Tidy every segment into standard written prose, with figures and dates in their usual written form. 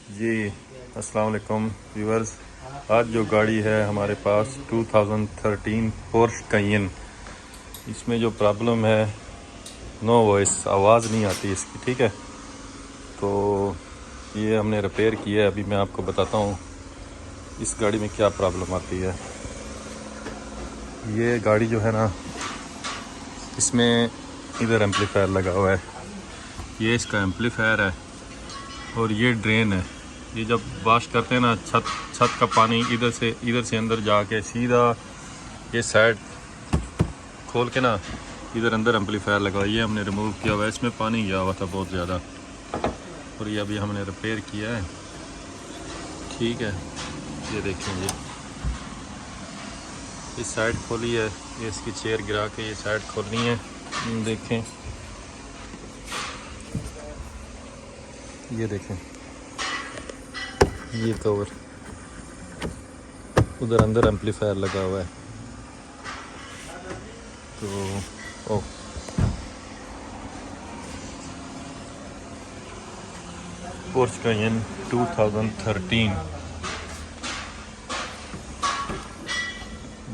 जी अस्सलाम वालेकुम व्यूअर्स। आज जो गाड़ी है हमारे पास 2013 पोर्श कायन, इसमें जो प्रॉब्लम है नो वॉइस, आवाज़ नहीं आती इसकी। ठीक है, तो ये हमने रिपेयर किया है। अभी मैं आपको बताता हूँ इस गाड़ी में क्या प्रॉब्लम आती है। ये गाड़ी जो है ना, इसमें इधर एम्पलीफायर लगा हुआ है, ये इसका एम्पलीफायर है और ये ड्रेन है। ये जब वॉश करते हैं ना, छत का पानी इधर से अंदर जाके सीधा ये साइड खोल के ना, इधर अंदर एम्पलीफायर लगा हुआ है। ये हमने रिमूव किया हुआ है, इसमें पानी गया हुआ था बहुत ज़्यादा, और ये अभी हमने रिपेयर किया है। ठीक है, ये देखेंगे, इस साइड खोली है, ये इसकी चेयर गिरा के ये साइड खोलनी है। देखें, ये देखें, ये कवर, उधर अंदर एम्पलीफायर लगा हुआ है। तो पोर्श कायन 2013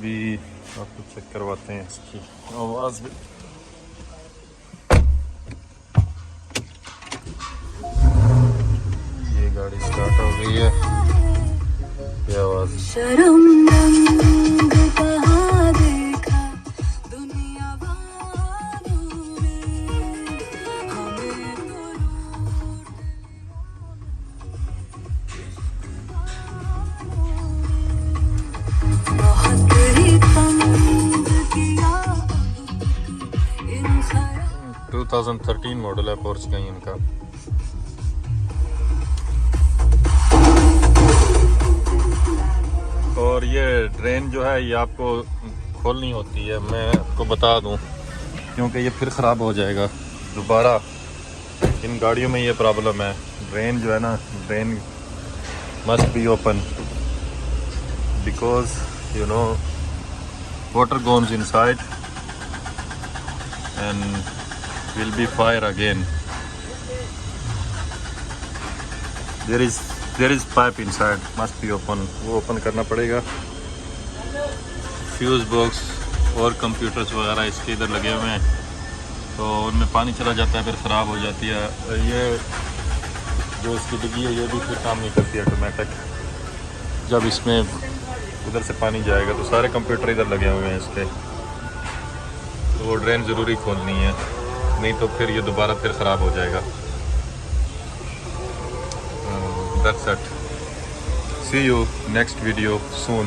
भी आपको चेक करवाते हैं इसकी आवाज़ भी। ये गाड़ी स्टार्ट हो गई है, ये आवाज़। टू 2013 मॉडल है पोर्श कायन का। और ये ड्रेन जो है ये आपको खोलनी होती है, मैं आपको बता दूं, क्योंकि ये फिर ख़राब हो जाएगा दोबारा। इन गाड़ियों में ये प्रॉब्लम है, ड्रेन जो है ना, drain must be open because you know water goes inside and will be fire again. There is pipe inside, must be open, वो ओपन करना पड़ेगा। फ्यूज़ बॉक्स और कंप्यूटर्स वगैरह इसके इधर लगे हुए हैं, तो उनमें पानी चला जाता है, फिर ख़राब हो जाती है। ये जो इसकी डिग्गी है ये भी फिर काम नहीं करती ऑटोमेटिक। जब इसमें उधर से पानी जाएगा तो सारे कंप्यूटर इधर लगे हुए हैं इसके, तो वो ड्रेन ज़रूरी खोलनी है, नहीं तो फिर ये दोबारा फिर ख़राब हो जाएगा। That's it. See you next video soon.